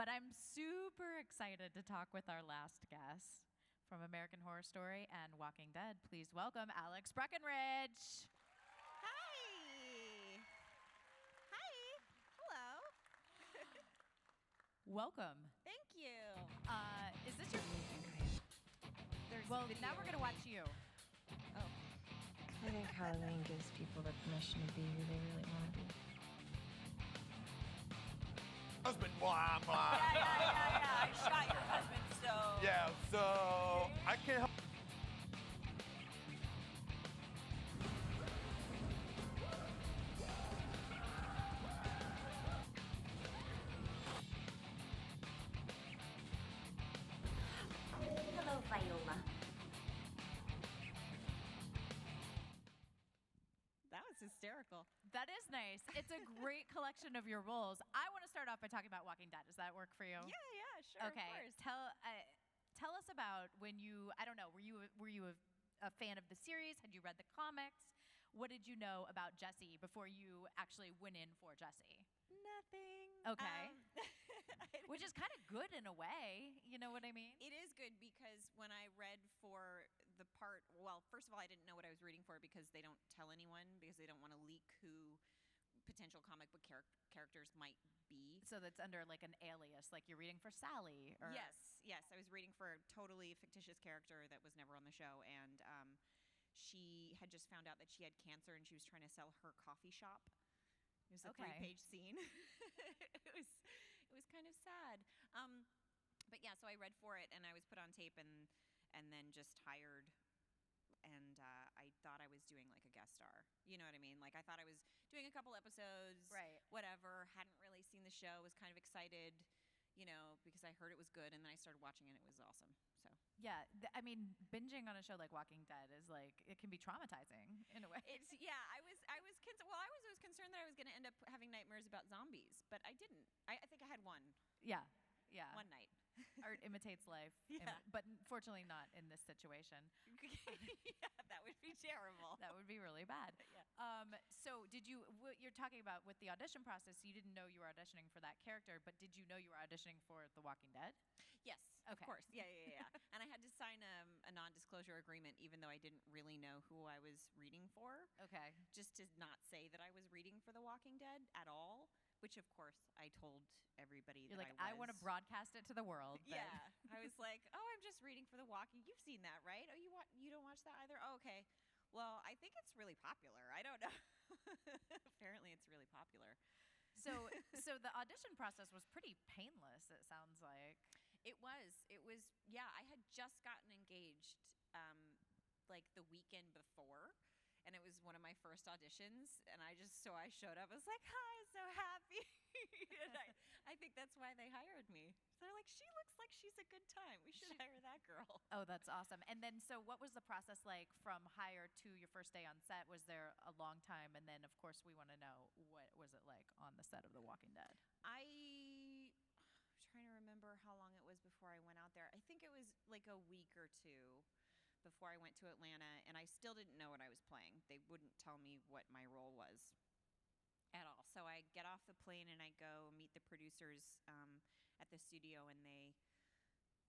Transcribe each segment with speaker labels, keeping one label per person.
Speaker 1: But I'm super excited to talk with our last guest from American Horror Story and Walking Dead. Please welcome Alex Breckenridge.
Speaker 2: Hi. Hi. Hello.
Speaker 1: Welcome.
Speaker 2: Thank you.
Speaker 1: Is this your... Well, now we're going to watch you.
Speaker 2: Oh.
Speaker 3: I think Halloween gives people the permission to be who they really want to be.
Speaker 4: Husband, blah, blah.
Speaker 2: Yeah. I shot your husband, so.
Speaker 4: Yeah, so I can't help.
Speaker 5: Hello, Viola.
Speaker 2: That was hysterical.
Speaker 1: That is nice. It's a great collection of your roles. I want to start off by talking about Walking Dead. Does that work for you?
Speaker 2: Yeah, sure.
Speaker 1: Okay.
Speaker 2: Of course.
Speaker 1: Tell us about when you, I don't know, were you a fan of the series? Had you read the comics? What did you know about Jessie before you actually went in for Jessie?
Speaker 2: Nothing.
Speaker 1: Okay. Which is kind of good in a way. You know what I mean?
Speaker 2: It is good because when I read for the part, well, first of all, I didn't know what I was reading for because they don't tell anyone because they don't want to leak who potential comic book characters might be.
Speaker 1: So that's under like an alias, like you're reading for Sally. Or
Speaker 2: Yes. I was reading for a totally fictitious character that was never on the show, and she had just found out that she had cancer and she was trying to sell her coffee shop. It was a 3-page scene. It was kind of sad. But yeah, so I read for it and I was put on tape and then just hired. And I thought I was doing like a guest star. You know what I mean? Like I thought I was doing a couple episodes,
Speaker 1: right?
Speaker 2: Whatever. Hadn't really seen the show. Was kind of excited, you know, because I heard it was good, and then I started watching it. And it was awesome. So
Speaker 1: yeah, I mean, binging on a show like Walking Dead is like it can be traumatizing in a way.
Speaker 2: I was concerned that I was going to end up having nightmares about zombies, but I didn't. I think I had one.
Speaker 1: Yeah.
Speaker 2: One night.
Speaker 1: Art imitates life.
Speaker 2: Yeah.
Speaker 1: But fortunately not in this situation.
Speaker 2: Yeah, that would be terrible.
Speaker 1: That would be really bad.
Speaker 2: Yeah.
Speaker 1: So what you're talking about with the audition process, you didn't know you were auditioning for that character, but did you know you were auditioning for The Walking Dead?
Speaker 2: Yes,
Speaker 1: Okay.
Speaker 2: of course. Yeah. And I had to sign a non-disclosure agreement even though I didn't really know who I was reading for.
Speaker 1: Okay.
Speaker 2: Just to not say that I was reading for The Walking Dead at all. Which, of course, I told everybody
Speaker 1: You're
Speaker 2: that
Speaker 1: like,
Speaker 2: I was.
Speaker 1: I want to broadcast it to the world.
Speaker 2: Yeah. I was like, oh, I'm just reading for The Walking. You've seen that, right? Oh, you don't watch that either? Oh, okay. Well, I think it's really popular. I don't know. Apparently, it's really popular.
Speaker 1: So the audition process was pretty painless, it sounds like.
Speaker 2: It was. Yeah, I had just gotten engaged like the weekend before. And it was one of my first auditions, and I showed up. I was like, "Hi, I'm so happy!" And I think that's why they hired me. So they're like, "She looks like she's a good time. We should hire that girl."
Speaker 1: Oh, that's awesome. And then, so what was the process like from hire to your first day on set? Was there a long time? And then, of course, we want to know what was it like on the set of The Walking Dead?
Speaker 2: I'm trying to remember how long it was before I went out there. I think it was like a week or two before I went to Atlanta, and I still didn't know what I was playing. They wouldn't tell me what my role was at all. So I get off the plane and I go meet the producers at the studio, and they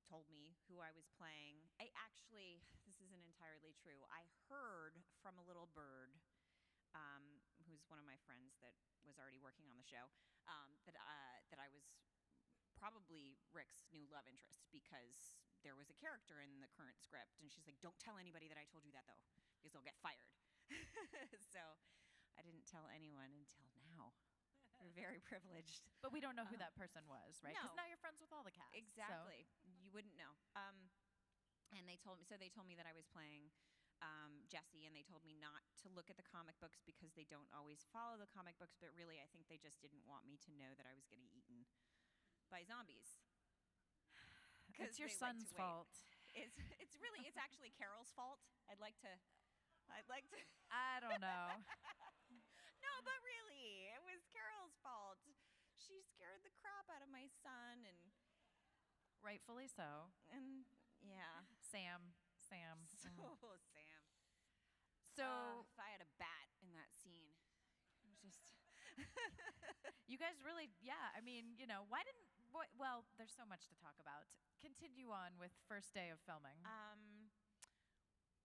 Speaker 2: told me who I was playing. This isn't entirely true. I heard from a little bird, who's one of my friends that was already working on the show, that I was probably Rick's new love interest because there was a character in the current script, and she's like, "Don't tell anybody that I told you that though, because they'll get fired." So I didn't tell anyone until now. We're very privileged.
Speaker 1: But we don't know who that person was, right? Because
Speaker 2: No.
Speaker 1: now you're friends with all the cast.
Speaker 2: Exactly. You wouldn't know. And they told me that I was playing Jessie, and they told me not to look at the comic books because they don't always follow the comic books, but really I think they just didn't want me to know that I was getting eaten by zombies.
Speaker 1: It's your son's fault.
Speaker 2: It's actually Carol's fault. I'd like to.
Speaker 1: I don't know.
Speaker 2: No, but really, it was Carol's fault. She scared the crap out of my son, and
Speaker 1: Rightfully so.
Speaker 2: Yeah.
Speaker 1: Sam.
Speaker 2: So Sam.
Speaker 1: So
Speaker 2: if I had a bat in that scene, it was just.
Speaker 1: you guys really, yeah. I mean, why well, there's so much to talk about. Continue on with first day of filming.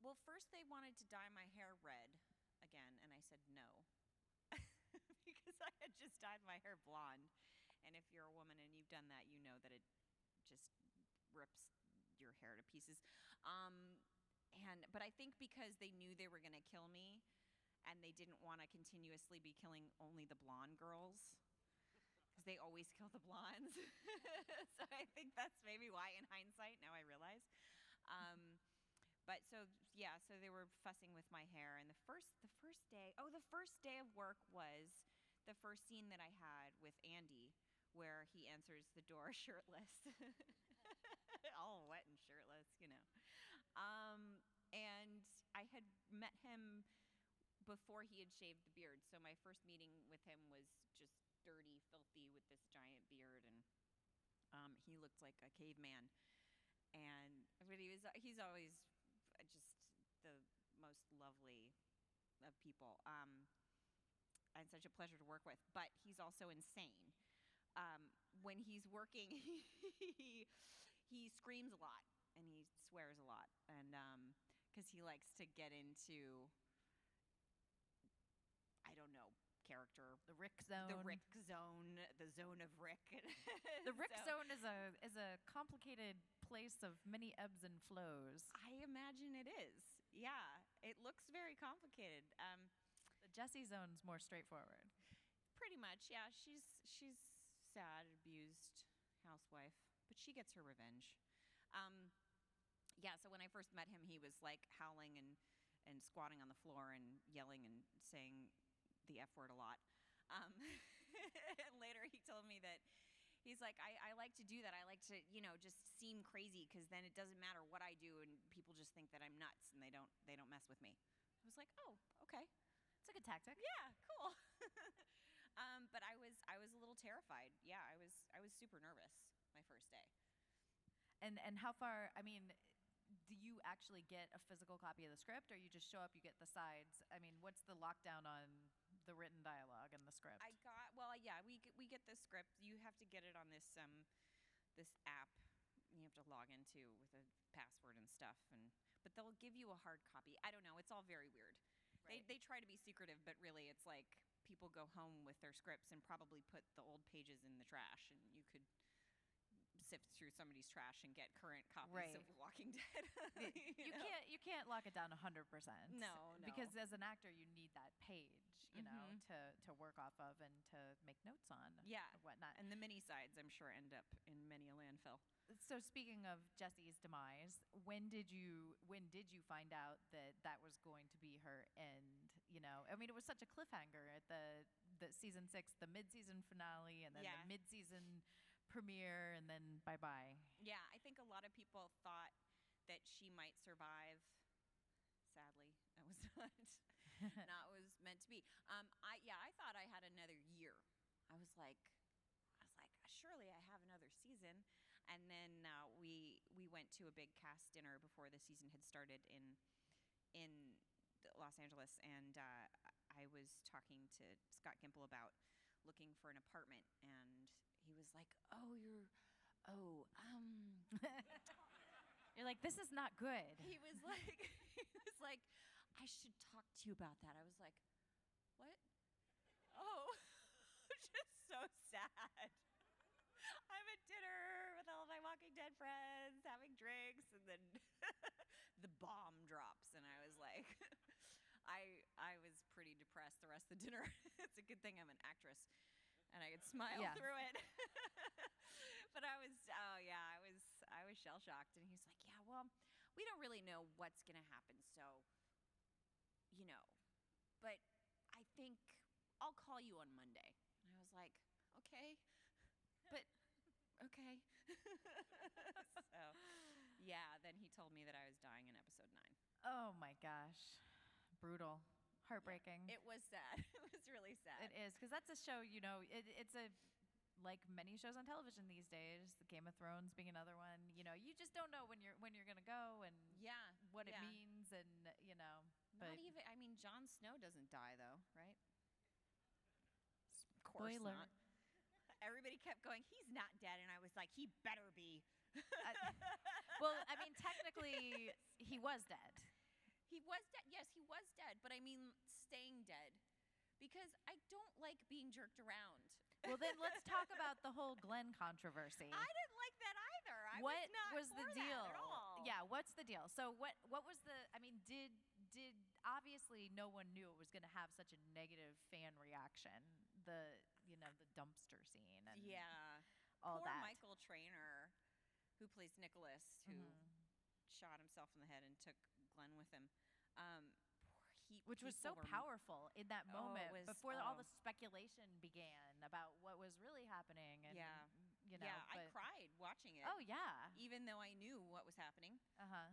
Speaker 2: Well, first they wanted to dye my hair red again, and I said no. Because I had just dyed my hair blonde. And if you're a woman and you've done that, you know that it just rips your hair to pieces. But I think because they knew they were going to kill me, and they didn't want to continuously be killing only the blonde girls, because they always kill the blondes. So I think that's maybe why, in hindsight, now I realize. But so they were fussing with my hair, and the first day of work was the first scene that I had with Andy, where he answers the door shirtless, all wet and shirtless, and I had met him before he had shaved the beard, so my first meeting with him was just dirty, filthy, with this giant beard, and he looked like a caveman. But he's always just the most lovely of people, and such a pleasure to work with. But he's also insane. When he's working, he screams a lot and he swears a lot, and because he likes to get into, I don't know, character.
Speaker 1: The Rick zone.
Speaker 2: The zone of Rick.
Speaker 1: The Rick zone is a complicated place of many ebbs and flows.
Speaker 2: I imagine it is. Yeah, it looks very complicated.
Speaker 1: The Jessie zone's more straightforward.
Speaker 2: Pretty much, yeah. She's sad, abused housewife, but she gets her revenge. So when I first met him, he was like howling and squatting on the floor and yelling and saying the F word a lot. And later he told me that he's like, I like to do that. I like to, just seem crazy, because then it doesn't matter what I do and people just think that I'm nuts and they don't mess with me. I was like, oh, okay.
Speaker 1: It's a good tactic.
Speaker 2: Yeah, cool. But I was a little terrified. Yeah, I was super nervous my first day.
Speaker 1: And how far, do you actually get a physical copy of the script, or you just show up, you get the sides? What's the lockdown on the written dialogue and the script?
Speaker 2: We get the script. You have to get it on this app you have to log into with a password and stuff, but they'll give you a hard copy. I don't know, it's all very weird. Right. They try to be secretive, but really it's like people go home with their scripts and probably put the old pages in the trash, and you could sift through somebody's trash and get current copies of Walking Dead.
Speaker 1: You can't lock it down 100%.
Speaker 2: No.
Speaker 1: Because as an actor, you need that page, to work off of and to make notes on.
Speaker 2: Yeah,
Speaker 1: and whatnot.
Speaker 2: And the mini sides, I'm sure, end up in many a landfill.
Speaker 1: So speaking of Jessie's demise, when did you find out that was going to be her end? It was such a cliffhanger at the season 6, the mid-season finale, and then the mid-season premiere, and then bye-bye.
Speaker 2: Yeah, I think a lot of people thought that she might survive. Sadly, that was not what was meant to be. I thought I had another year. I was like, surely I have another season. And then we went to a big cast dinner before the season had started in Los Angeles, and I was talking to Scott Gimple about looking for an apartment, and he was like,
Speaker 1: You're like, this is not good.
Speaker 2: He was like, I should talk to you about that. I was like, what? Oh, just so sad. I'm at dinner with all my Walking Dead friends, having drinks, and then the bomb drops, and I was like, I was pretty depressed the rest of the dinner. It's a good thing I'm an actress, and I could smile through it. But I was shell shocked, and he's like, yeah, well, we don't really know what's gonna happen, so, but I think I'll call you on Monday. And I was like, okay. But okay. So, then he told me that I was dying in episode 9.
Speaker 1: Oh my gosh. Brutal. Heartbreaking.
Speaker 2: Yeah, it was sad. It was really sad.
Speaker 1: It is, because that's a show, it's like many shows on television these days, the Game of Thrones being another one, you just don't know when you're going to go and what it means, and
Speaker 2: Not even, Jon Snow doesn't die though, right? Of course
Speaker 1: Spoiler.
Speaker 2: not. everybody kept going, he's not dead. And I was like, he better be.
Speaker 1: Well, I mean, technically, he was dead.
Speaker 2: He was dead. Yes, he was dead. But I mean, staying dead. Because I don't like being jerked around.
Speaker 1: Well, then let's talk about the whole Glenn controversy.
Speaker 2: I didn't like that either.
Speaker 1: What
Speaker 2: was not
Speaker 1: was
Speaker 2: for
Speaker 1: the
Speaker 2: that
Speaker 1: deal?
Speaker 2: at all.
Speaker 1: Yeah, what's the deal? So what was the? I mean, did obviously no one knew it was going to have such a negative fan reaction. The the dumpster scene and all
Speaker 2: Poor
Speaker 1: that.
Speaker 2: Michael Traynor, who plays Nicholas, who shot himself in the head and took Glenn with him.
Speaker 1: Which was so
Speaker 2: people were-
Speaker 1: powerful in that moment
Speaker 2: it was-
Speaker 1: before all the speculation began about what was really happening. And,
Speaker 2: I
Speaker 1: but-
Speaker 2: cried watching it.
Speaker 1: Oh, yeah.
Speaker 2: Even though I knew what was happening.
Speaker 1: Uh-huh.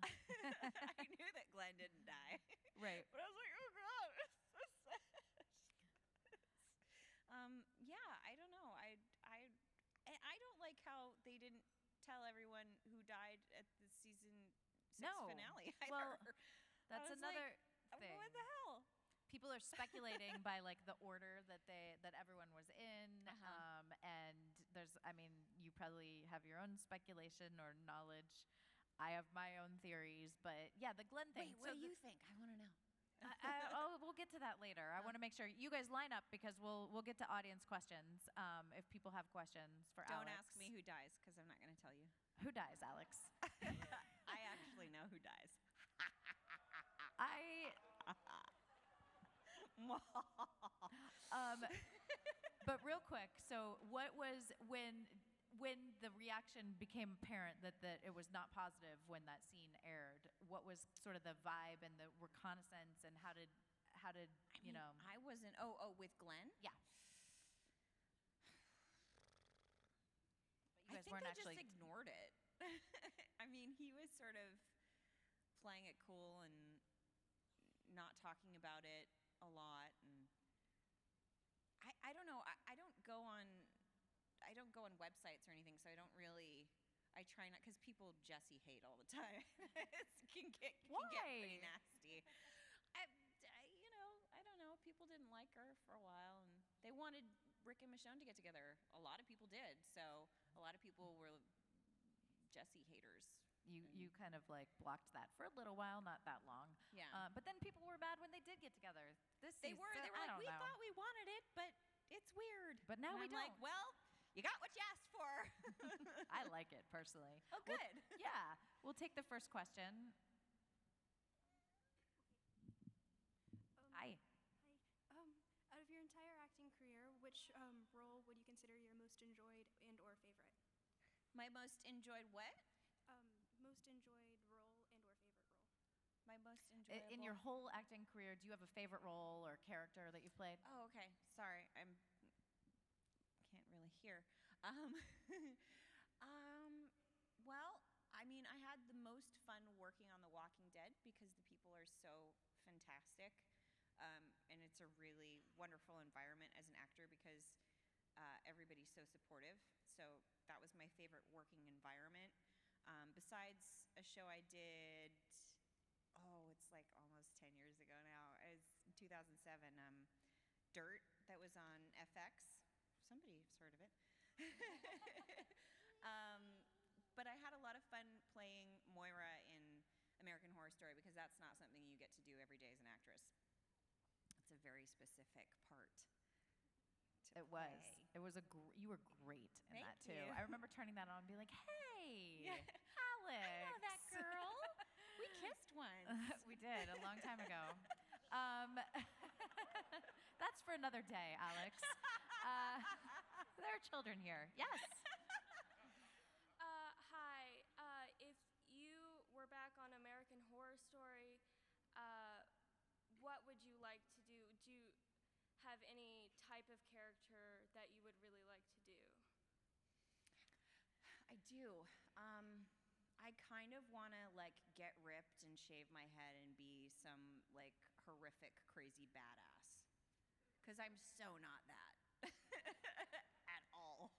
Speaker 2: I knew that Glenn didn't die.
Speaker 1: Right.
Speaker 2: But I was like, oh God, it's so sad. I don't know. I don't like how they didn't tell everyone who died at the season 6 finale either.
Speaker 1: Well, that's
Speaker 2: I was
Speaker 1: another
Speaker 2: like,
Speaker 1: thing.
Speaker 2: what the hell?
Speaker 1: People are speculating by like the order that everyone was in, and you probably have your own speculation or knowledge. I have my own theories, but yeah, the Glenn thing.
Speaker 2: Wait, what do you think? I want to know.
Speaker 1: We'll get to that later. I want to make sure you guys line up because we'll get to audience questions. If people have questions for
Speaker 2: Don't
Speaker 1: Alex.
Speaker 2: ask me who dies because I'm not going to tell you.
Speaker 1: Who dies, Alex.
Speaker 2: I actually know who dies.
Speaker 1: But real quick, so what was when the reaction became apparent that it was not positive when that scene aired? What was sort of the vibe and the reconnaissance, and how did you know?
Speaker 2: I wasn't. With Glenn.
Speaker 1: Yeah. But you
Speaker 2: I
Speaker 1: guys
Speaker 2: think
Speaker 1: weren't
Speaker 2: I
Speaker 1: actually
Speaker 2: just ignored it. I mean, he was sort of playing it cool and not talking about it a lot, and I don't know. I don't go on websites or anything, so I don't really. I try not, because people Jessie hate all the time. It can get pretty nasty. I don't know. People didn't like her for a while, and they wanted Rick and Michonne to get together. A lot of people did. So a lot of people were Jessie haters.
Speaker 1: You kind of like blocked that for a little while, not that long.
Speaker 2: Yeah.
Speaker 1: But then people were mad when they did get together.
Speaker 2: They
Speaker 1: season,
Speaker 2: were
Speaker 1: I
Speaker 2: like,
Speaker 1: don't
Speaker 2: we
Speaker 1: know.
Speaker 2: thought we wanted it, but it's weird.
Speaker 1: But now
Speaker 2: And
Speaker 1: we
Speaker 2: I'm like,
Speaker 1: don't.
Speaker 2: well, you got what you asked for.
Speaker 1: I like it personally.
Speaker 2: Oh, good.
Speaker 1: Yeah. We'll take the first question. Hi.
Speaker 6: Out of your entire acting career, which role would you consider your most enjoyed and or favorite?
Speaker 2: My most enjoyed what?
Speaker 6: Most enjoyed role and or favorite role.
Speaker 2: My most enjoyable.
Speaker 1: In your whole acting career, do you have a favorite role or character that you've played?
Speaker 2: Oh, okay. Sorry, can't really hear. Well, I mean, I had the most fun working on The Walking Dead because the people are so fantastic, and it's a really wonderful environment as an actor because everybody's so supportive. So that was my favorite working environment. Besides a show I did, it's like almost 10 years ago now. It was in 2007. Dirt, that was on FX. Somebody's heard of it. But I had a lot of fun playing Moira in American Horror Story because that's not something you get to do every day as an actress. It's a very specific part.
Speaker 1: It was. It was you were great in
Speaker 2: Thank
Speaker 1: that too.
Speaker 2: you.
Speaker 1: I remember turning that on and being like, "Hey, Alex,
Speaker 2: I know that girl. We kissed once.
Speaker 1: We did a long time ago. That's for another day, Alex. There are children here. Yes.
Speaker 6: Hi. If you were back on American Horror Story, what would you like to do? Do you have any type of character that you would really like to do?
Speaker 2: I do. I kind of want to like get ripped and shave my head and be some like horrific, crazy badass. Because I'm so not that at all.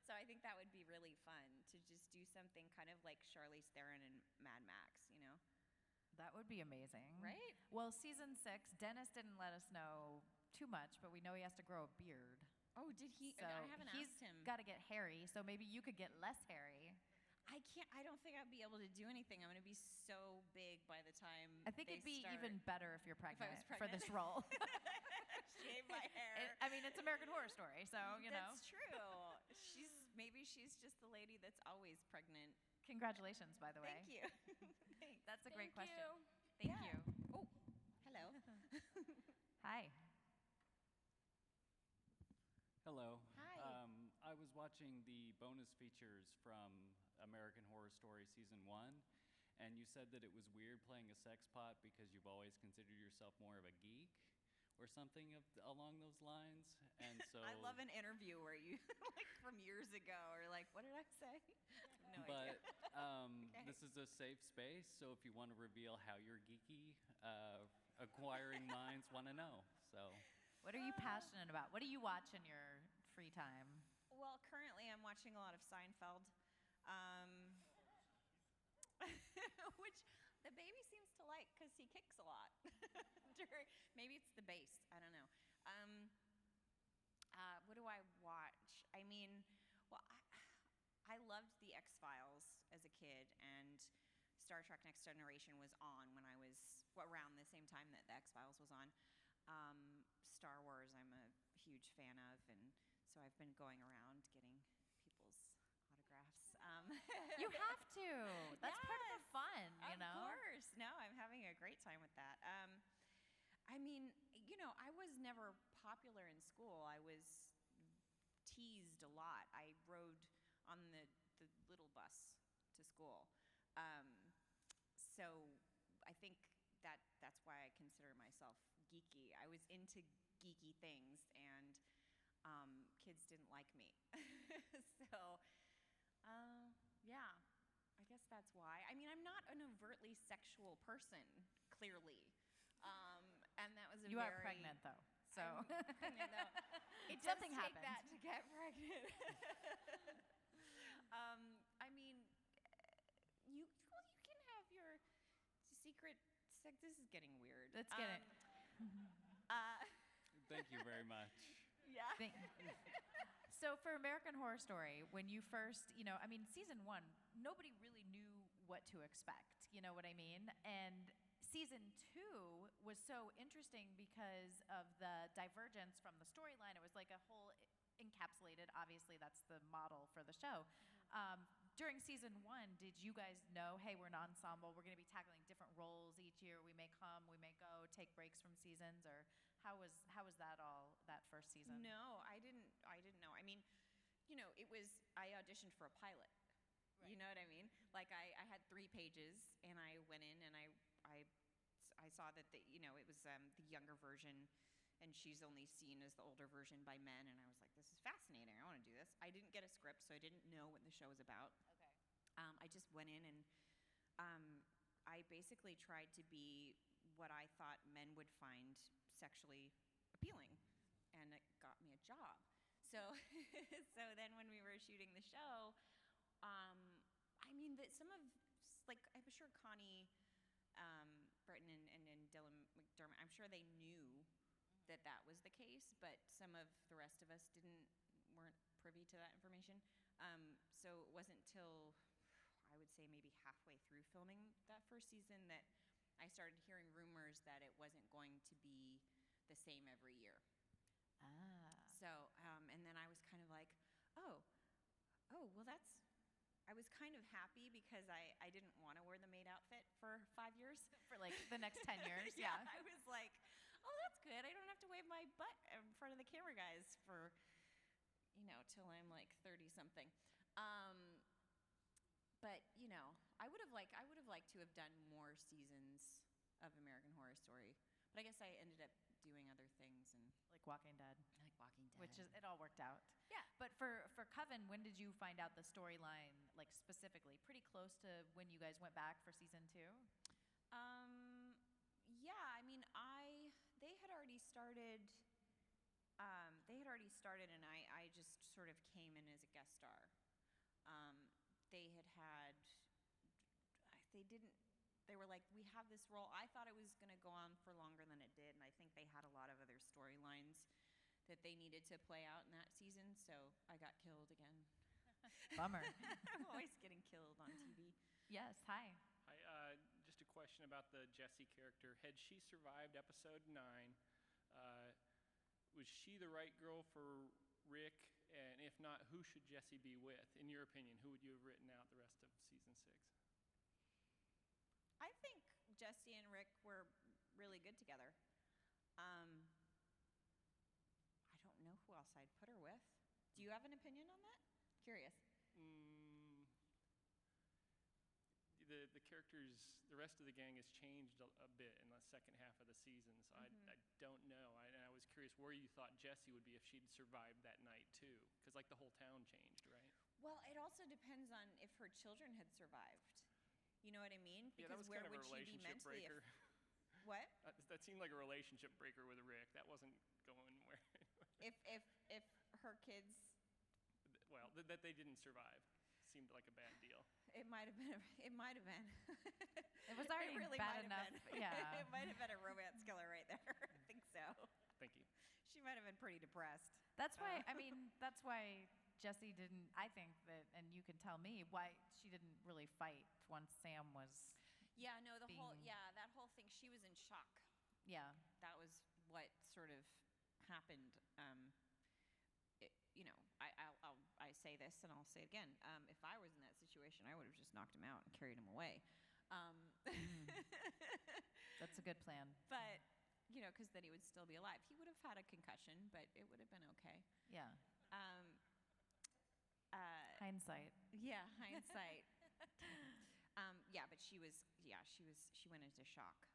Speaker 2: So I think that would be really fun to just do something kind of like Charlize Theron and Mad Max, you know?
Speaker 1: That would be amazing.
Speaker 2: Right?
Speaker 1: Well, season 6, Dennis didn't let us know too much, but we know he has to grow a beard.
Speaker 2: Oh, did he?
Speaker 1: So
Speaker 2: I haven't
Speaker 1: he's
Speaker 2: asked him.
Speaker 1: got to get hairy. So maybe you could get less hairy.
Speaker 2: I can't. I don't think I'd be able to do anything. I'm going to be so big by the time.
Speaker 1: I think
Speaker 2: they
Speaker 1: it'd be
Speaker 2: start.
Speaker 1: even better if you're pregnant,
Speaker 2: was
Speaker 1: for this
Speaker 2: pregnant.
Speaker 1: role.
Speaker 2: Shave my hair.
Speaker 1: I mean, it's American Horror Story, so you know.
Speaker 2: That's true. Maybe she's just the lady that's always pregnant.
Speaker 1: Congratulations, by the way.
Speaker 2: Thank you. Thanks.
Speaker 1: That's a great
Speaker 6: Thank
Speaker 1: question.
Speaker 6: you.
Speaker 1: Thank
Speaker 2: Yeah.
Speaker 1: you.
Speaker 2: Oh, hello.
Speaker 1: Hi.
Speaker 7: Hello.
Speaker 2: Hi.
Speaker 7: I was watching the bonus features from American Horror Story Season 1, and you said that it was weird playing a sex pot because you've always considered yourself more of a geek or something along those lines. And so
Speaker 2: I love an interview where you, like from years ago, or like, what did I say? No idea.
Speaker 7: But this is a safe space, so if you want to reveal how you're geeky, acquiring minds want to know. So,
Speaker 1: What are you passionate about? What do you watch in your free time?
Speaker 2: Well, currently I'm watching a lot of Seinfeld, which the baby seems to like because he kicks a lot. Maybe it's the bass. I don't know. What do I watch? I mean, well, I loved the X-Files as a kid, and Star Trek Next Generation was on when I was around the same time that the X-Files was on. Star Wars I'm a huge fan of, and so I've been going around getting people's autographs.
Speaker 1: You have to. That's part of the
Speaker 2: Yes,
Speaker 1: fun, you know?
Speaker 2: Of course. No, I'm having a great time with that. I mean, I was never popular in school. I was teased a lot. I rode on the little bus to school. So I think that's why I consider myself geeky. I was into geeky things, and kids didn't like me. So, yeah, I guess that's why. I mean, I'm not an overtly sexual person, clearly. And that was
Speaker 1: You are pregnant, though. So
Speaker 2: I'm pregnant, though. It does
Speaker 1: Something
Speaker 2: take
Speaker 1: happened.
Speaker 2: that to get pregnant. I mean, you can have your secret sex. This is getting weird.
Speaker 1: Let's get it.
Speaker 7: thank you very much.
Speaker 2: Yeah.
Speaker 1: So for American Horror Story, when you first, I mean, season 1, nobody really knew what to expect. You know what I mean? And season 2 was so interesting because of the divergence from the storyline. It was like a whole encapsulated, obviously that's the model for the show. During season 1, did you guys know, hey, we're an ensemble, we're going to be tackling different roles each year, we may come, we may go, take breaks from seasons, or how was that all, that first season?
Speaker 2: No, I didn't know. I mean, I auditioned for a pilot. Right. You know what I mean? Like I had 3 pages, and I went in and I saw that it was the younger version, and she's only seen as the older version by men, and I was like, this is fascinating. I want to do this. I didn't get a script, so I didn't know what the show was about.
Speaker 1: Okay.
Speaker 2: I just went in, and I basically tried to be what I thought men would find sexually appealing, and it got me a job. So, so then when we were shooting the show, I mean, some of, like, I'm sure Connie Britton and Dylan McDermott, I'm sure they knew that was the case, but some of the rest of us weren't privy to that information. So it wasn't till, I would say maybe halfway through filming that first season that I started hearing rumors that it wasn't going to be the same every year. So, and then I was kind of like, well, I was kind of happy because I didn't want to wear the maid outfit for 5 years.
Speaker 1: For like the next 10 years, yeah.
Speaker 2: I was like, oh, that's good. I don't have to wave my butt in front of the camera guys for, till I'm like 30-something. But, I would have liked to have done more seasons of American Horror Story. But I guess I ended up doing other things, and
Speaker 1: Like Walking Dead.
Speaker 2: I like Walking Dead.
Speaker 1: Which it all worked out.
Speaker 2: Yeah.
Speaker 1: But for Coven, when did you find out the storyline, like specifically? Pretty close to when you guys went back for season 2?
Speaker 2: Yeah, I mean, they had already started. And I just sort of came in as a guest star. They were like, we have this role. I thought it was going to go on for longer than it did, and I think they had a lot of other storylines that they needed to play out in that season, so I got killed again.
Speaker 1: Bummer.
Speaker 2: I'm always getting killed on TV.
Speaker 1: Yes, hi.
Speaker 8: Hi, just a question about the Jessie character. Had she survived episode 9, was she the right girl for Rick? And if not, who should Jessie be with? In your opinion, who would you have written out the rest of season 6?
Speaker 2: I think Jessie and Rick were really good together. I don't know who else I'd put her with. Do you have an opinion on that? Curious.
Speaker 8: The characters, the rest of the gang has changed a bit in the second half of the season, so I don't know. I was curious where you thought Jessie would be if she'd survived that night too, because like the whole town changed, right?
Speaker 2: Well, it also depends on if her children had survived. You know what I mean?
Speaker 8: Yeah, that was
Speaker 2: where
Speaker 8: kind of a
Speaker 2: would she be
Speaker 8: relationship
Speaker 2: mentally?
Speaker 8: breaker.
Speaker 2: What?
Speaker 8: That seemed like a relationship breaker with Rick. That wasn't going anywhere.
Speaker 2: If her kids,
Speaker 8: Well, that they didn't survive seemed like a bad deal.
Speaker 2: it might have been. It might have been.
Speaker 1: It was already
Speaker 2: really
Speaker 1: bad
Speaker 2: might have
Speaker 1: enough.
Speaker 2: been.
Speaker 1: Yeah.
Speaker 2: It might have been a romance killer right there. I think so.
Speaker 8: Thank you.
Speaker 2: She might have been pretty depressed.
Speaker 1: That's why, that's why Jessie didn't, I think that, and you can tell me, why she didn't really fight once Sam was,
Speaker 2: Yeah, no, that whole thing, she was in shock.
Speaker 1: yeah.
Speaker 2: That was what sort of happened. I say this and I'll say it again. If I was in that situation, I would have just knocked him out and carried him away.
Speaker 1: That's a good plan.
Speaker 2: But, because then he would still be alive. He would have had a concussion, but it would have been okay.
Speaker 1: Yeah. Hindsight.
Speaker 2: Yeah, hindsight. But she went into shock.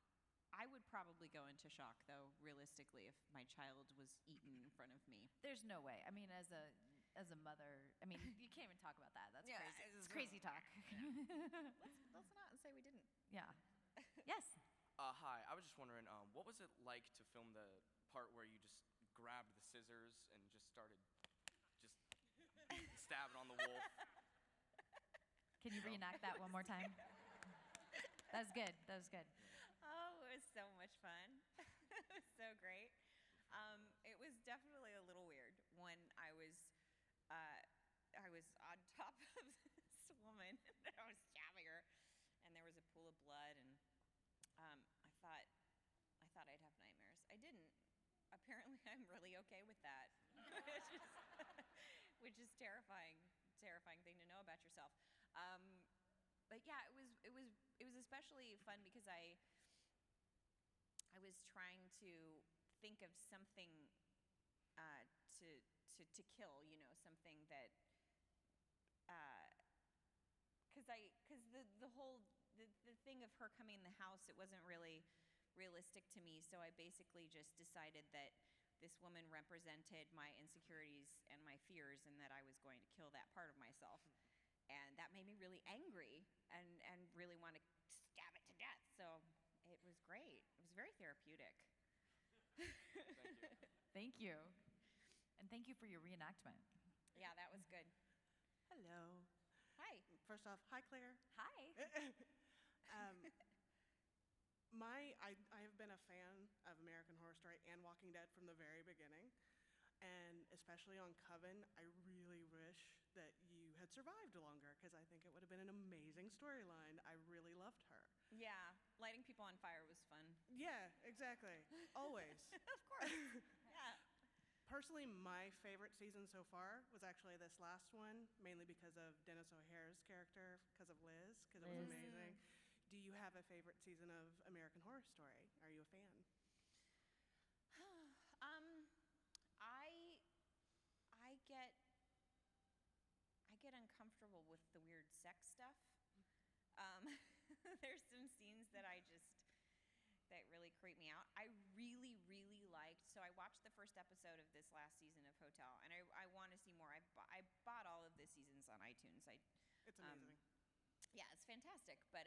Speaker 2: I would probably go into shock, though, realistically, if my child was eaten in front of me.
Speaker 1: There's no way. I mean, as a mother, you can't even talk about that. That's
Speaker 2: Yeah,
Speaker 1: crazy. It's crazy talk.
Speaker 2: Let's not say we didn't.
Speaker 1: Yeah. Yes.
Speaker 9: Hi, I was just wondering, what was it like to film the part where you just grabbed the scissors and just started stabbing on the wolf?
Speaker 2: Oh,
Speaker 1: Can you reenact that one more time? That was good. That was good.
Speaker 2: Oh, it was so much fun. It was so great. It was definitely a little weird when I was on top of this woman and I was stabbing her, and there was a pool of blood, and I thought I'd have nightmares. I didn't. Apparently, I'm really okay with that, which is terrifying thing to know about yourself. But yeah, it was especially fun because I was trying to think of something to kill, something that because the thing of her coming in the house, it wasn't really realistic to me, so I basically just decided that this woman represented my insecurities and my fears, and that I was going to kill that part of myself. And that made me really angry and really want to stab it to death. So it was great. It was very therapeutic.
Speaker 9: Thank you.
Speaker 1: Thank you. And thank you for your reenactment.
Speaker 2: Yeah, that was good.
Speaker 10: Hello.
Speaker 2: Hi.
Speaker 10: First off, hi, Claire.
Speaker 2: Hi.
Speaker 10: I have been a fan of American Horror Story and Walking Dead from the very beginning. And especially on Coven, I really wish that you had survived longer, because I think it would have been an amazing storyline. I really loved her.
Speaker 2: Yeah, lighting people on fire was fun.
Speaker 10: Yeah, exactly. Always.
Speaker 2: Of course. Yeah.
Speaker 10: Personally, my favorite season so far was actually this last one, mainly because of Dennis O'Hare's character, because of Liz, because it was amazing. Do you have a favorite season of American Horror Story? Are you a fan?
Speaker 2: I get uncomfortable with the weird sex stuff. There's some scenes that really creep me out. I really, really liked. So I watched the first episode of this last season of Hotel, and I want to see more. I bought all of the seasons on iTunes.
Speaker 10: It's amazing.
Speaker 2: Yeah, it's fantastic. But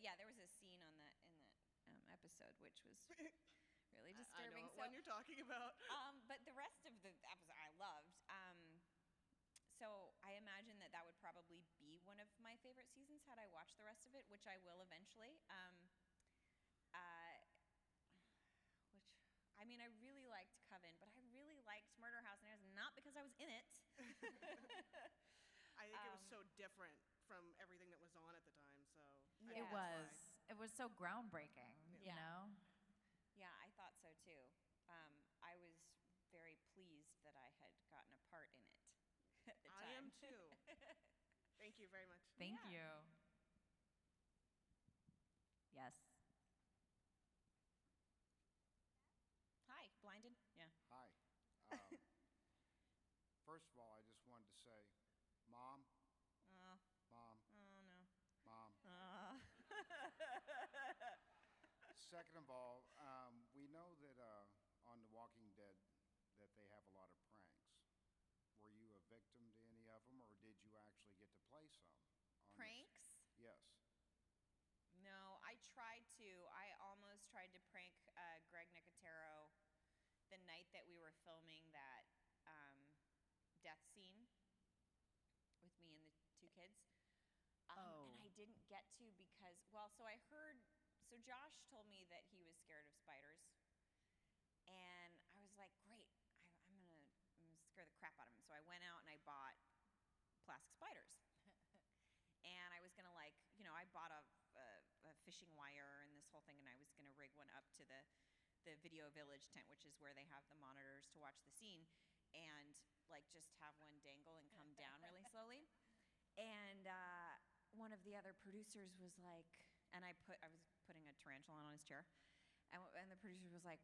Speaker 2: yeah, there was a scene in that episode which was really disturbing.
Speaker 10: I know what one you're talking about.
Speaker 2: But the rest of the episode I loved. So I imagine that would probably be one of my favorite seasons had I watched the rest of it, which I will eventually. I really liked Coven, but I really liked Murder House, and it was not because I was in it.
Speaker 10: I think it was so different from everything that was on at the time. So I
Speaker 1: It
Speaker 10: think
Speaker 1: was.
Speaker 10: that's why.
Speaker 1: It was so groundbreaking, you
Speaker 2: Yeah.
Speaker 1: know?
Speaker 2: Yeah, I thought so too. I was very pleased that I had gotten a part in it at the time.
Speaker 10: I am too. Thank you very much.
Speaker 1: Thank you. Yes.
Speaker 2: Hi, blinded? Yeah.
Speaker 11: Hi. First of all, I just wanted to say, Mom,
Speaker 2: Oh,
Speaker 11: Mom,
Speaker 2: oh no.
Speaker 11: Mom.
Speaker 2: Uh.
Speaker 11: Second of all, we know that on The Walking Dead that they have a lot of pranks. Were you a victim to any of them, or did you actually get to play some? On
Speaker 2: Pranks?
Speaker 11: Yes.
Speaker 2: No, I tried to. I almost tried to prank Greg Nicotero the night that we were filming that death scene with me and the two kids. And I didn't get to because, so I heard, so Josh told me that he was scared of spiders. And I was like, great, I'm gonna scare the crap out of him. So I went out and I bought plastic spiders. And I was gonna I bought a fishing wire and this whole thing, and I was gonna rig one up to the Video Village tent, which is where they have the monitors to watch the scene, and just have one dangle and come down really slowly. And one of the other producers was like, and I was putting a tarantula on his chair, and the producer was like,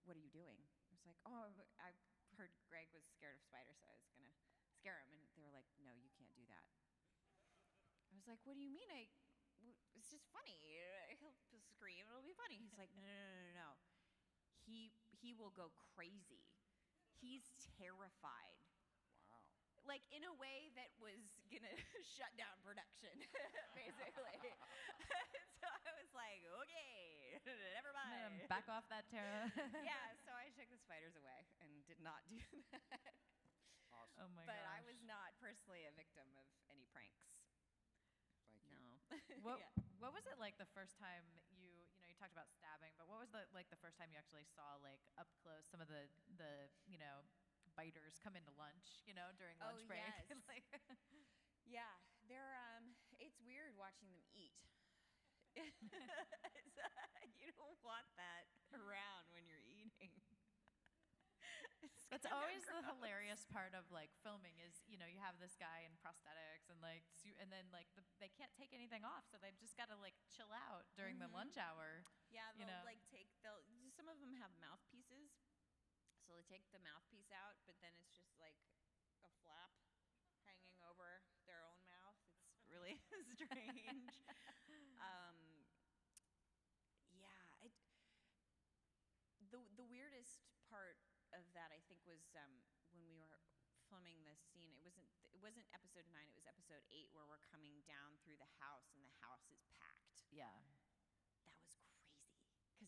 Speaker 2: "What are you doing?" I was like, "Oh, I heard Greg was scared of spiders, so I was gonna scare him." And they were like, "No, you can't do that." I was like, "What do you mean? It's just funny. He'll scream. It'll be funny." He's like, "No. He will go crazy. He's terrified."
Speaker 11: Wow.
Speaker 2: Like in a way that was gonna shut down production, basically. So I was like, "Okay, never mind."
Speaker 1: Back off that, Tara.
Speaker 2: Yeah. So I shook the spiders away and did not do that.
Speaker 11: Awesome.
Speaker 1: Oh my
Speaker 2: But
Speaker 1: gosh.
Speaker 2: I was not personally a victim of any pranks.
Speaker 11: Thank you.
Speaker 2: No.
Speaker 1: What was it like the first time you talked about stabbing, but what was the first time you actually saw up close some of the biters come into lunch, during lunch break?
Speaker 2: Yes. Yeah, they're it's weird watching them eat. You don't want that around when you're eating.
Speaker 1: That's always the hilarious part of filming is you have this guy in prosthetics and and then they can't take anything off, so they've just got to chill out during the lunch hour.
Speaker 2: Yeah, they'll some of them have mouthpieces, so they take the mouthpiece out, but then it's just like a flap hanging over their own mouth. It's really strange. The weirdest part of that, I think, was when we were filming this scene. It wasn't episode 9. It was episode 8, where we're coming down through the house and the house is packed.
Speaker 1: Yeah.
Speaker 2: That was crazy because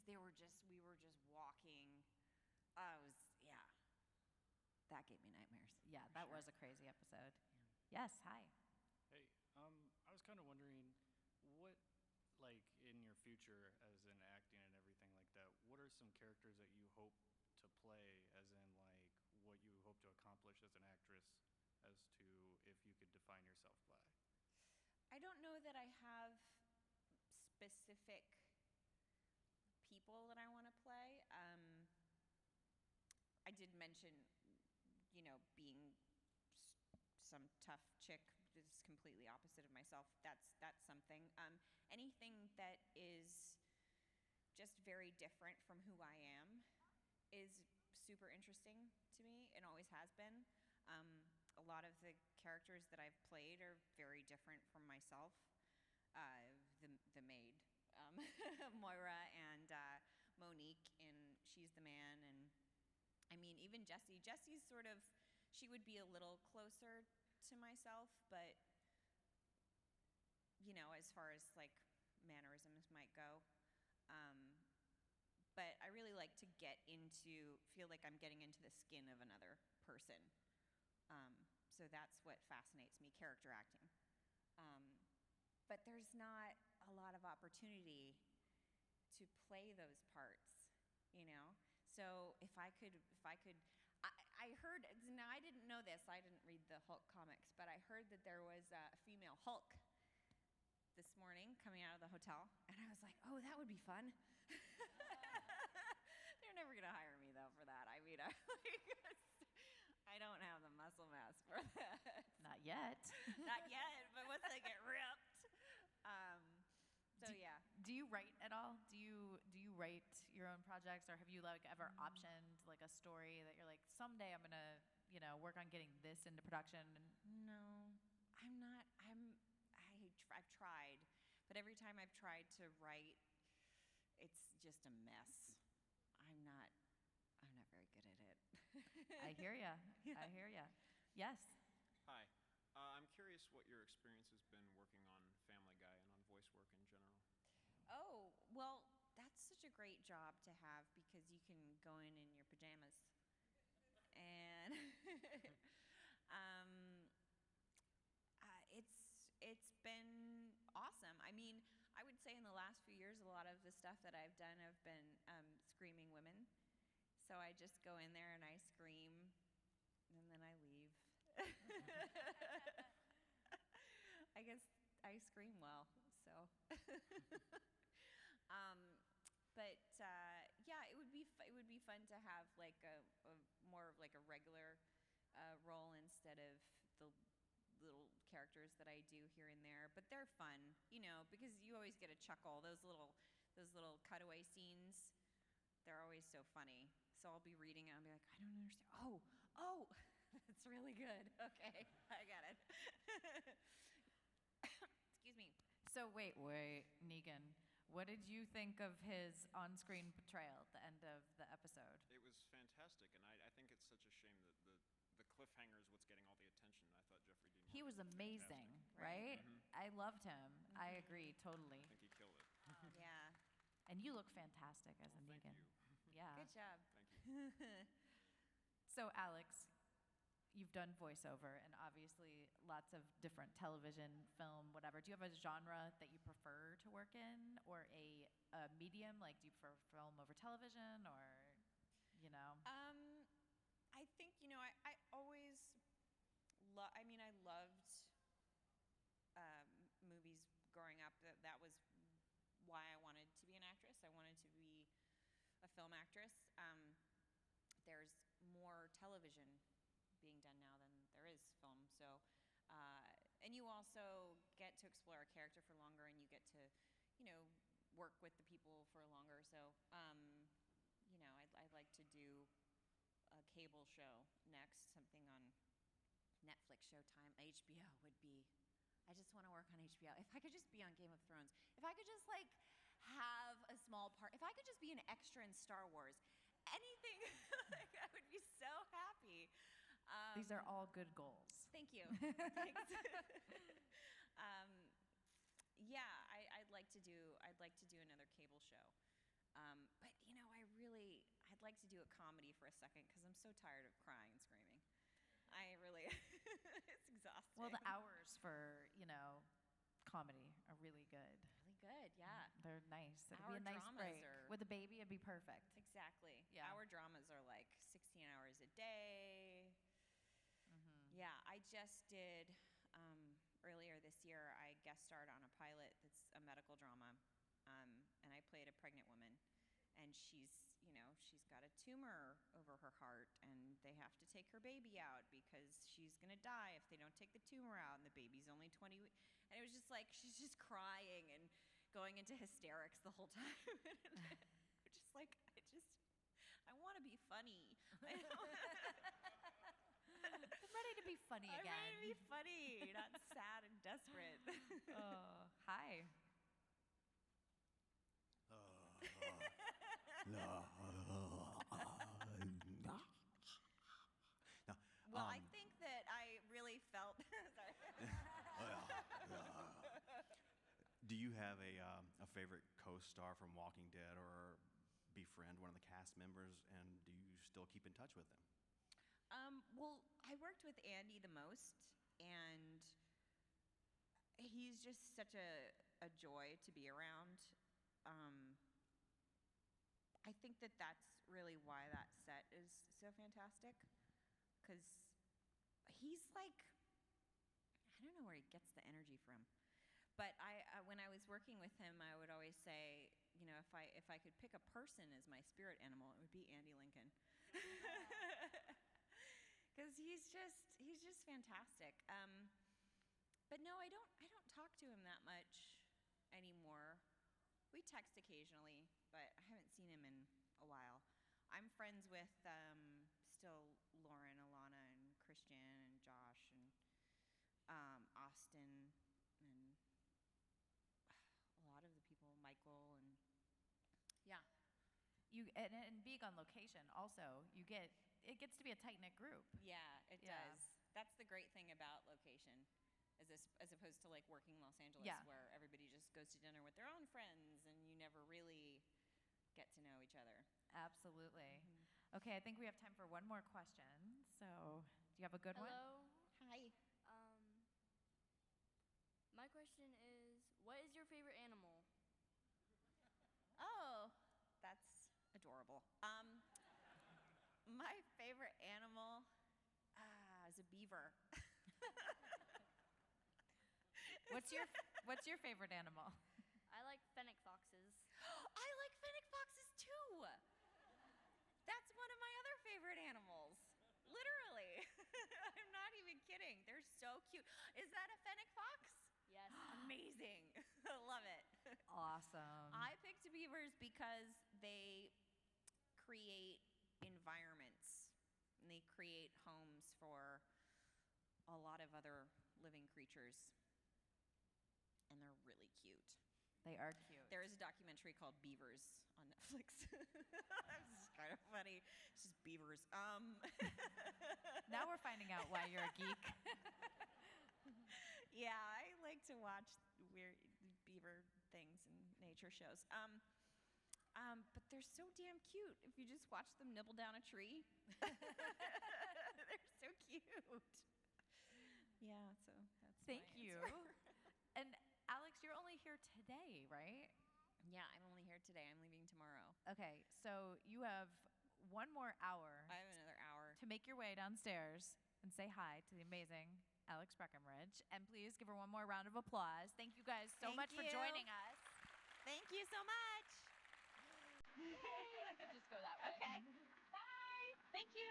Speaker 2: we were just walking. That gave me nightmares.
Speaker 1: Yeah, that was a crazy episode. Yeah. Yes, hi.
Speaker 12: Hey, I was kind of wondering what, in your future, as in acting and everything like that, what are some characters that you hope to play, as in, what you hope to accomplish as an actress, as to if you could define yourself by?
Speaker 2: I don't know that I have specific people that I want to play. I did mention, being some tough chick is completely opposite of myself. That's something. Anything that is just very different from who I am is super interesting to me and always has been. A lot of the characters that I've played are very different from myself. The maid, Moira, and Monique, and She's the Man, and I mean even Jessie. Jessie's she would be a little closer to myself, but as far as mannerisms might go. But I really like to feel like I'm getting into the skin of another person. So that's what fascinates me, character acting. But there's not a lot of opportunity to play those parts, So if I could, I heard, now I didn't know this, I didn't read the Hulk comics, but I heard that there was a female Hulk this morning coming out of the hotel, and I was like, oh, that would be fun. They're never going to hire me, though, for that. I mean, I don't have the muscle mass for that.
Speaker 1: Not yet.
Speaker 2: Not yet, but once I get ripped. Yeah.
Speaker 1: Do you write at all? Do you write your own projects, or have you like ever optioned like a story that you're like, someday I'm gonna work on getting this into production?
Speaker 2: No, I'm not. I've tried, but every time I've tried to write, it's just a mess. I'm not very good at it.
Speaker 1: I hear ya.
Speaker 2: Yeah.
Speaker 1: I hear ya. Yes.
Speaker 13: Hi. I'm curious what your experience has been working on Family Guy and on voice work in general.
Speaker 2: Oh, well, that's such a great job to have because you can go in your pajamas. And it's been awesome. I mean, I would say in the last few years, a lot of the stuff that I've done have been screaming women. So I just go in there and I scream, and then I leave. I guess I scream well, so. Yeah, it would be fun to have like a more of like a regular role instead of the little characters that I do here and there. But they're fun, because you always get a chuckle. Those little cutaway scenes, they're always so funny. So I'll be reading it and I'll be like, I don't understand. Oh, that's really good. Okay, I got it. Excuse me.
Speaker 1: So wait, Negan. What did you think of his on-screen portrayal at the end of the episode?
Speaker 13: It was fantastic, and I think it's such a shame that the cliffhanger is what's getting all the attention. I thought Jeffrey Dean Morgan
Speaker 1: He was amazing, right? I loved him. I agree, totally.
Speaker 13: I think he killed it.
Speaker 2: Yeah.
Speaker 1: And you look fantastic as a Negan. Yeah.
Speaker 2: Good job.
Speaker 13: Thank you.
Speaker 1: So, Alex, you've done voiceover and obviously lots of different television, film, whatever. Do you have a genre that you prefer to work in, or a medium? Like, do you prefer film over television, or,
Speaker 2: I think, I always I loved movies growing up. That was why I wanted to be an actress. I wanted to be a film actress. There's more television being done now than there is film. So, and you also get to explore a character for longer, and you get to, work with the people for longer. So, I'd like to do a cable show next, something on Netflix, Showtime, HBO would be. I just want to work on HBO. If I could just be on Game of Thrones, if I could just like have a small part, if I could just be an extra in Star Wars, anything, like, I would be so happy.
Speaker 1: These are all good goals.
Speaker 2: Thank you. Thanks. Yeah, I'd like to do another cable show. But I'd like to do a comedy for a second because I'm so tired of crying and screaming. I really, it's exhausting.
Speaker 1: Well, the hours for, comedy are really good.
Speaker 2: Really good, yeah.
Speaker 1: They're nice. It'd
Speaker 2: Our
Speaker 1: be a nice
Speaker 2: dramas
Speaker 1: break.
Speaker 2: are-
Speaker 1: With a baby, it'd be perfect.
Speaker 2: Exactly.
Speaker 1: Yeah.
Speaker 2: Our dramas are like 16 hours a day. Yeah, I just did, earlier this year, I guest starred on a pilot that's a medical drama, and I played a pregnant woman. And she's got a tumor over her heart, and they have to take her baby out because she's going to die if they don't take the tumor out, and the baby's only 20 weeks. And it was just like, she's just crying and going into hysterics the whole time. I want to be funny.
Speaker 1: I'm ready to be funny again.
Speaker 2: I'm ready to be funny, not sad and desperate.
Speaker 1: Hi.
Speaker 2: Well, I think that I really felt. Sorry.
Speaker 14: Do you have a favorite co-star from Walking Dead, or befriend one of the cast members, and do you still keep in touch with them?
Speaker 2: Well, I worked with Andy the most, and he's just such a joy to be around. I think that that's really why that set is so fantastic, because he's like, I don't know where he gets the energy from, but when I was working with him, I would always say, you know, if I could pick a person as my spirit animal, it would be Andy Lincoln, because he's just fantastic. But no, I don't talk to him that much anymore. We text occasionally, but I haven't seen him in a while. I'm friends with still Lauren, Alana, and Christian, and Josh, and Austin, and a lot of the people, Michael, and yeah.
Speaker 1: And being on location also, it gets to be a tight-knit group.
Speaker 2: Yeah, it does. That's the great thing about location, as opposed to like working in Los Angeles, where everybody just goes to dinner with their own friends and you never really get to know each other.
Speaker 1: Absolutely. Okay, I think we have time for one more question. So, do you have a good one?
Speaker 6: Hello.
Speaker 2: Hi.
Speaker 6: My question is, what is your favorite animal?
Speaker 2: Oh, that's adorable. My favorite animal is a beaver.
Speaker 1: What's your favorite animal?
Speaker 6: I like fennec foxes.
Speaker 2: I like fennec foxes too. That's one of my other favorite animals. Literally. I'm not even kidding. They're so cute. Is that a fennec fox?
Speaker 6: Yes.
Speaker 2: Amazing. I love it.
Speaker 1: Awesome.
Speaker 2: I picked beavers because they create environments, and they create homes for a lot of other living creatures, and they're really cute.
Speaker 1: They are cute.
Speaker 2: There is a documentary called Beavers on Netflix. It's kind of funny. It's just beavers.
Speaker 1: Now we're finding out why you're a geek.
Speaker 2: Yeah, I like to watch weird beaver things and nature shows. But they're so damn cute if you just watch them nibble down a tree. They're so cute. Yeah, so that's
Speaker 1: Thank
Speaker 2: my
Speaker 1: you.
Speaker 2: answer.
Speaker 1: And Alex, you're only here today, right?
Speaker 2: Yeah, I'm only here today. I'm leaving tomorrow.
Speaker 1: Okay, so you have one more hour.
Speaker 2: I have another hour
Speaker 1: to make your way downstairs and say hi to the amazing Alex Breckenridge. And please give her one more round of applause. Thank you guys so much for joining us.
Speaker 2: Thank you so much.
Speaker 1: I could just go that way.
Speaker 2: Okay. Bye. Thank you.